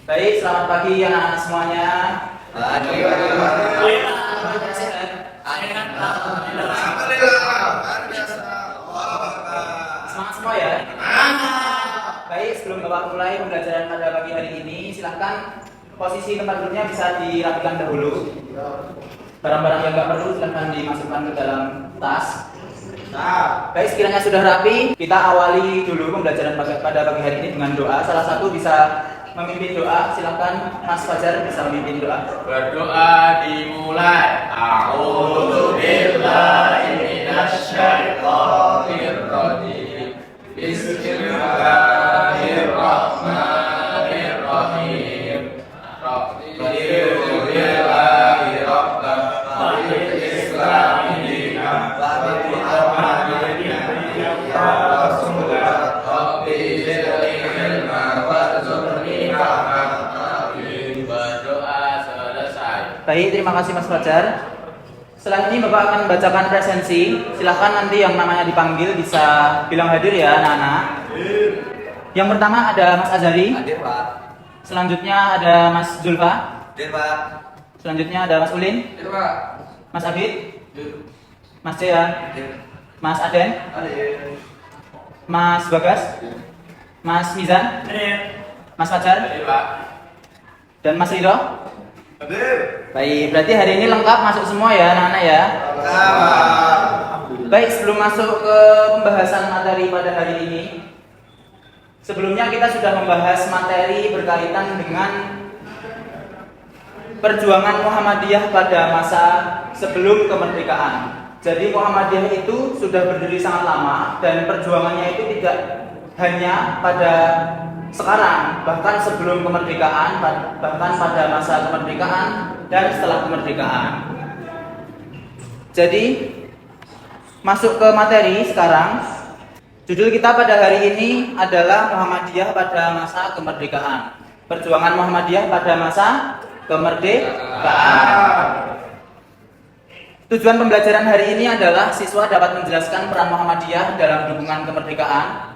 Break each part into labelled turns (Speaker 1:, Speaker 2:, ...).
Speaker 1: Baik, selamat pagi anak-anak semuanya.
Speaker 2: Pagi.
Speaker 1: Sehat? Semangat semua ya. Baik, sebelum Bapak mulai pembelajaran pada pagi hari ini, silahkan posisi tempat duduknya bisa dirapikan dahulu. Barang-barang yang nggak perlu silahkan dimasukkan ke dalam tas. Baik, sekiranya sudah rapi, kita awali dulu pembelajaran pada pagi hari ini dengan doa. Salah satu bisa memimpin doa, silakan Mas Fajar bisa memimpin doa.
Speaker 2: Berdoa dimulai. A'udzu billahi minasy syaithanir rajim. Bismillahirrahmanirrahim. Raditu billahi rabban wa bil islami dinan wa bi Muhammadin ya Rasulullah. Rabbi zidni ilman warzuqni fahman. Berdoa selesai.
Speaker 1: Baik, terima kasih Mas Fajar. Setelah ini Bapak akan membacakan presensi. Silahkan nanti yang namanya dipanggil bisa bilang hadir ya anak-anak. Yang pertama ada Mas Azari.
Speaker 2: Hadir, Pak.
Speaker 1: Selanjutnya ada Mas Zulfa.
Speaker 2: Hadir, Pak.
Speaker 1: Selanjutnya ada Mas Ulin,
Speaker 2: Hadir, Pak.
Speaker 1: Mas Abid,
Speaker 2: Hadir.
Speaker 1: Mas Dean, Mas Aden,
Speaker 2: Hadir.
Speaker 1: Mas Bagas, Mas Mizan, Mas Fajar,
Speaker 2: Hadir, Pak.
Speaker 1: dan Mas Ridho.
Speaker 2: Hadir.
Speaker 1: Baik, berarti hari ini lengkap masuk semua ya anak-anak ya. Baik, sebelum masuk ke pembahasan materi pada hari ini, sebelumnya kita sudah membahas materi berkaitan dengan perjuangan Muhammadiyah pada masa sebelum kemerdekaan. Jadi Muhammadiyah itu sudah berdiri sangat lama dan perjuangannya itu tidak hanya pada sekarang, bahkan sebelum kemerdekaan, bahkan pada masa kemerdekaan dan setelah kemerdekaan. Jadi masuk ke materi sekarang. Judul kita pada hari ini adalah Muhammadiyah pada masa kemerdekaan. Perjuangan Muhammadiyah pada masa kemerdekaan. Tujuan pembelajaran hari ini adalah siswa dapat menjelaskan peran Muhammadiyah dalam dukungan kemerdekaan.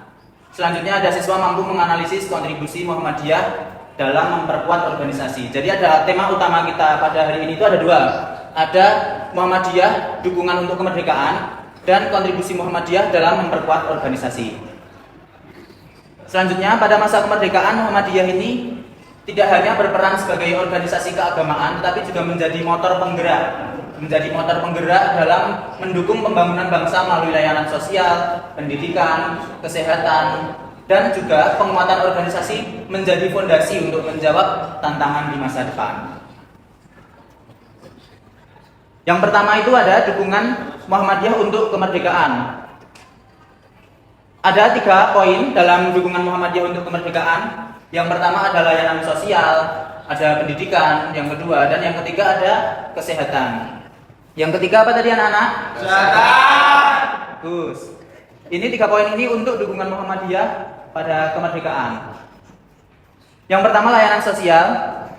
Speaker 1: Selanjutnya ada siswa mampu menganalisis kontribusi Muhammadiyah dalam memperkuat organisasi. Jadi ada tema utama kita pada hari ini itu ada dua. Ada Muhammadiyah dukungan untuk kemerdekaan dan kontribusi Muhammadiyah dalam memperkuat organisasi. Selanjutnya pada masa kemerdekaan Muhammadiyah ini tidak hanya berperan sebagai organisasi keagamaan, tetapi juga menjadi motor penggerak dalam mendukung pembangunan bangsa melalui layanan sosial, pendidikan, kesehatan, dan juga penguatan organisasi menjadi fondasi untuk menjawab tantangan di masa depan. Yang pertama itu ada dukungan Muhammadiyah untuk kemerdekaan. Ada 3 poin dalam dukungan Muhammadiyah untuk kemerdekaan. Yang pertama ada layanan sosial, ada pendidikan, yang kedua, dan yang ketiga ada kesehatan. Yang ketiga apa tadi anak-anak?
Speaker 2: Kesehatan.
Speaker 1: Bagus. Ini 3 poin ini untuk dukungan Muhammadiyah pada kemerdekaan. Yang pertama layanan sosial,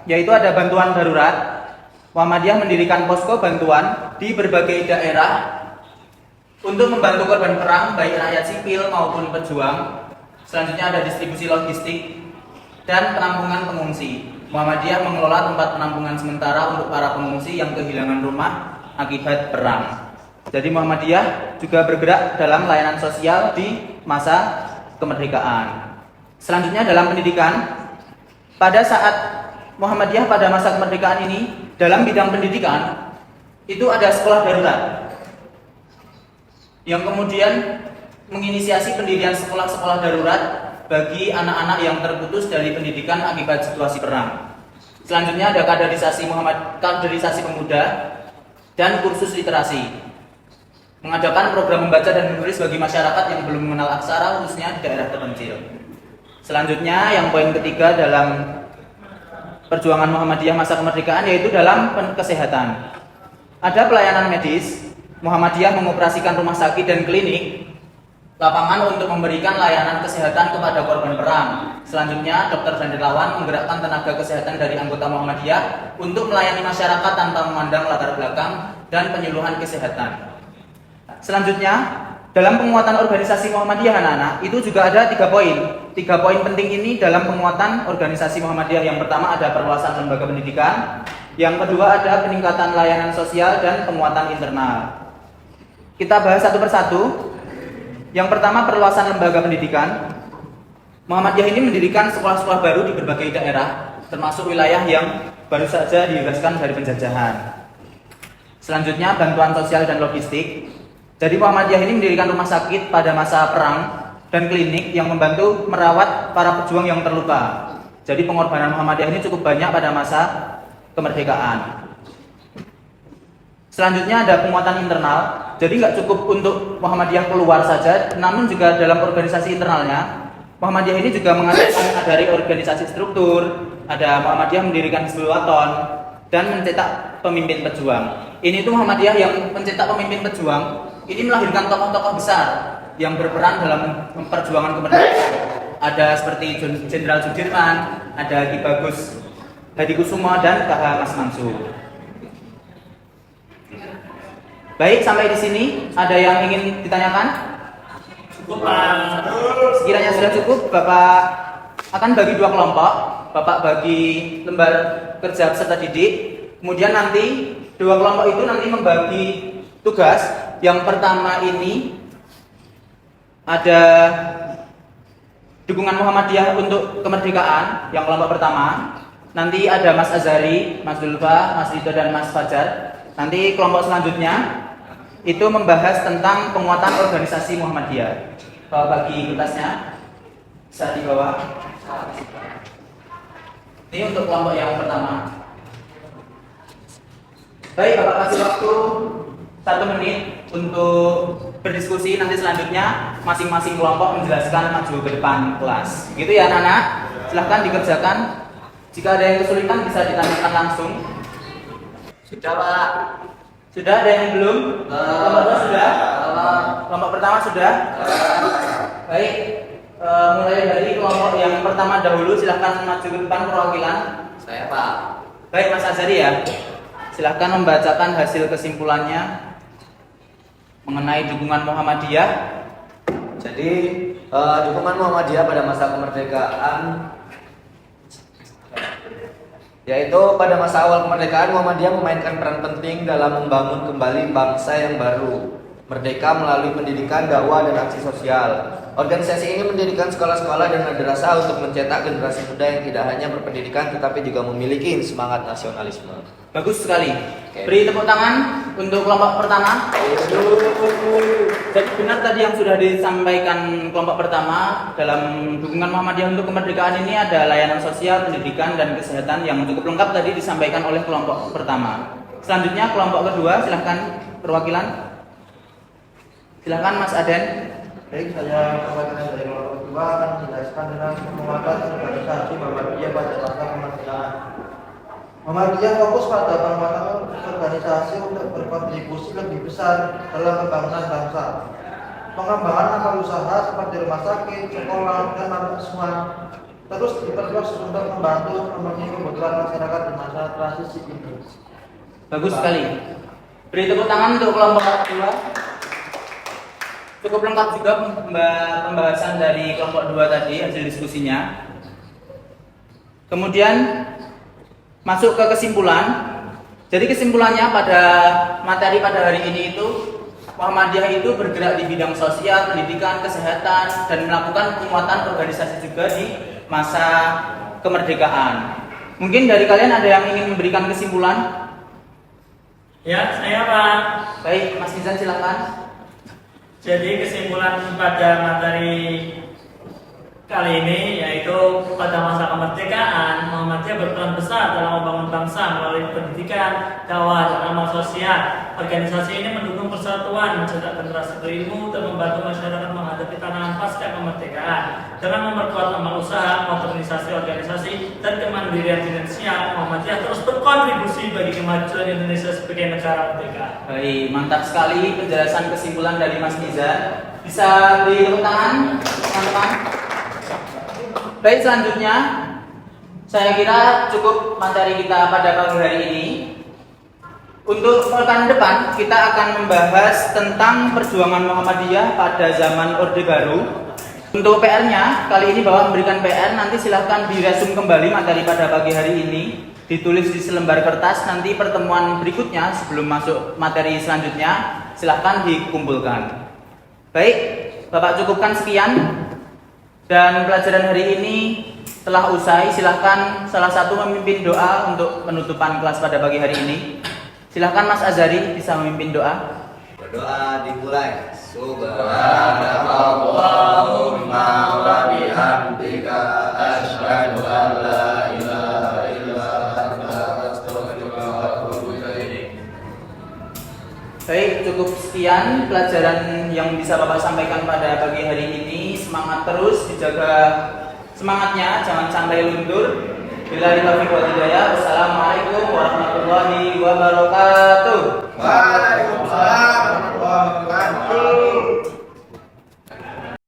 Speaker 1: yaitu ada bantuan darurat. Muhammadiyah mendirikan posko bantuan di berbagai daerah untuk membantu korban perang, baik rakyat sipil maupun pejuang. Selanjutnya ada distribusi logistik dan penampungan pengungsi. Muhammadiyah mengelola tempat penampungan sementara untuk para pengungsi yang kehilangan rumah akibat perang. Jadi Muhammadiyah juga bergerak dalam layanan sosial di masa kemerdekaan. Selanjutnya dalam pendidikan, pada saat Muhammadiyah pada masa kemerdekaan ini, dalam bidang pendidikan itu ada sekolah darurat yang kemudian menginisiasi pendirian sekolah-sekolah darurat bagi anak-anak yang terputus dari pendidikan akibat situasi perang. Selanjutnya ada kaderisasi pemuda dan kursus literasi, mengadakan program membaca dan menulis bagi masyarakat yang belum mengenal aksara, khususnya di daerah terpencil. Selanjutnya yang poin ketiga dalam perjuangan Muhammadiyah masa kemerdekaan yaitu dalam kesehatan. Ada pelayanan medis. Muhammadiyah mengoperasikan rumah sakit dan klinik lapangan untuk memberikan layanan kesehatan kepada korban perang. Selanjutnya, dokter dan relawan menggerakkan tenaga kesehatan dari anggota Muhammadiyah untuk melayani masyarakat tanpa memandang latar belakang dan penyuluhan kesehatan. Selanjutnya, dalam penguatan organisasi Muhammadiyah anak-anak, itu juga ada 3 poin. 3 poin penting ini dalam penguatan organisasi Muhammadiyah. Yang pertama ada perluasan lembaga pendidikan, yang kedua ada peningkatan layanan sosial dan penguatan internal. Kita bahas satu persatu. Yang pertama perluasan lembaga pendidikan. Muhammadiyah ini mendirikan sekolah-sekolah baru di berbagai daerah, termasuk wilayah yang baru saja dibebaskan dari penjajahan. Selanjutnya bantuan sosial dan logistik. Jadi Muhammadiyah ini mendirikan rumah sakit pada masa perang dan klinik yang membantu merawat para pejuang yang terluka. Jadi pengorbanan Muhammadiyah ini cukup banyak pada masa kemerdekaan. Selanjutnya ada penguatan internal. Jadi nggak cukup untuk Muhammadiyah keluar saja, namun juga dalam organisasi internalnya Muhammadiyah ini juga mengajari organisasi struktur. Ada Muhammadiyah mendirikan Hizbul Wathon dan mencetak pemimpin pejuang. Ini tuh Muhammadiyah yang mencetak pemimpin pejuang. Ini melahirkan tokoh-tokoh besar yang berperan dalam perjuangan kemerdekaan. Ada seperti Jenderal Sudirman, ada Ki Bagus Hadikusumo dan KH Mas Mansur. Baik, sampai di sini ada yang ingin ditanyakan?
Speaker 3: Cukup, Pak.
Speaker 1: Sekiranya sudah cukup, Bapak akan bagi 2 kelompok. Bapak bagi lembar kerja peserta didik. Kemudian nanti 2 kelompok itu nanti membagi tugas. Yang pertama ini ada dukungan Muhammadiyah untuk kemerdekaan, yang kelompok pertama. Nanti ada Mas Azhari, Mas Dulfa, Mas Rito dan Mas Fajar. Nanti kelompok selanjutnya itu membahas tentang penguatan organisasi Muhammadiyah. Bapak bagi kertasnya, bisa dibawa. Ini untuk kelompok yang pertama. Baik, Bapak kasih waktu 1 menit untuk berdiskusi. Nanti selanjutnya masing-masing kelompok menjelaskan maju ke depan kelas. Gitu ya anak-anak. Silahkan dikerjakan. Jika ada yang kesulitan bisa ditanyakan langsung.
Speaker 2: Sudah, Pak.
Speaker 1: Sudah, ada yang belum? Kelompok 2 sudah? Kelompok pertama sudah? Baik, mulai dari kelompok yang pertama dahulu. Silahkan maju ke depan perwakilan.
Speaker 2: Saya, Pak.
Speaker 1: Baik, Mas Azhari ya. Silahkan membacakan hasil kesimpulannya mengenai dukungan Muhammadiyah.
Speaker 2: Jadi, dukungan Muhammadiyah pada masa kemerdekaan, yaitu pada masa awal kemerdekaan Muhammadiyah memainkan peran penting dalam membangun kembali bangsa yang baru, merdeka melalui pendidikan, dakwah, dan aksi sosial. Organisasi ini mendirikan sekolah-sekolah dan madrasah untuk mencetak generasi muda yang tidak hanya berpendidikan tetapi juga memiliki semangat nasionalisme.
Speaker 1: Bagus sekali.
Speaker 2: Oke.
Speaker 1: Beri tepuk tangan untuk kelompok pertama. Jadi benar tadi yang sudah disampaikan kelompok pertama, dalam dukungan Muhammadiyah untuk kemerdekaan ini ada layanan sosial, pendidikan, dan kesehatan yang cukup lengkap tadi disampaikan oleh kelompok pertama. Selanjutnya kelompok kedua, silahkan perwakilan. Silahkan Mas Aden.
Speaker 4: Baik, saya perwakilan dari kelompok kedua akan menjelaskan tentang penguatan organisasi Muhammadiyah pada masa kemerdekaan. Muhammadiyah fokus pada penguatan organisasi untuk berkontribusi lebih besar dalam pembangunan bangsa. Pengembangan amal usaha seperti rumah sakit, sekolah, dan mahasiswa terus diperluas untuk membantu memenuhi kebutuhan masyarakat di masa transisi ini.
Speaker 1: Bagus sekali. Beri tepuk tangan untuk kelompok kedua. Cukup lengkap juga pembahasan dari kelompok 2 tadi, hasil diskusinya. Kemudian masuk ke kesimpulan. Jadi kesimpulannya pada materi pada hari ini itu, Muhammadiyah itu bergerak di bidang sosial, pendidikan, kesehatan, dan melakukan penguatan organisasi juga di masa kemerdekaan. Mungkin dari kalian ada yang ingin memberikan kesimpulan?
Speaker 3: Ya, saya, Pak.
Speaker 1: Baik, Mas Nizam silakan.
Speaker 3: Jadi kesimpulan pada materi kali ini yaitu pada masa kemerdekaan Muhammadiyah berperan besar dalam membangun bangsa melalui pendidikan, dakwah, dan amal sosial. Organisasi ini mendukung persatuan, mencetak generasi berilmu, dan membantu masyarakat menghadapi tantangan pasca kemerdekaan. Dengan memperkuat amal usaha, modernisasi organisasi, dan kemandirian finansial, Muhammadiyah terus berkontribusi bagi kemajuan Indonesia sebagai negara merdeka.
Speaker 1: Baik, mantap sekali penjelasan kesimpulan dari Mas Nizam. Bisa beri tepuk tangan, teman-teman. Baik, selanjutnya saya kira cukup materi kita pada pagi hari ini. Untuk pekan depan kita akan membahas tentang perjuangan Muhammadiyah pada zaman Orde Baru Untuk PR-nya, kali ini Bapak memberikan PR, nanti silahkan diresum kembali materi pada pagi hari ini, ditulis di selembar kertas, nanti pertemuan berikutnya sebelum masuk materi selanjutnya, silahkan dikumpulkan. Baik, Bapak cukupkan sekian, dan pelajaran hari ini telah usai. Silahkan salah satu memimpin doa untuk penutupan kelas pada pagi hari ini. Silahkan Mas Azari bisa memimpin doa.
Speaker 2: Berdoa dimulai. Subhanallahumma wa bihamdika asyhadu an la ilaha illa anta astaghfiruka wa atubu ilaik.
Speaker 1: Baik, cukup sekian pelajaran yang bisa Bapak sampaikan pada pagi hari ini. Semangat terus, dijaga semangatnya, jangan sampai luntur. Billahi taufiq wal hidayah. Wassalamualaikum warahmatullahi wabarakatuh.
Speaker 4: Waalaikumsalam warahmatullahi wabarakatuh.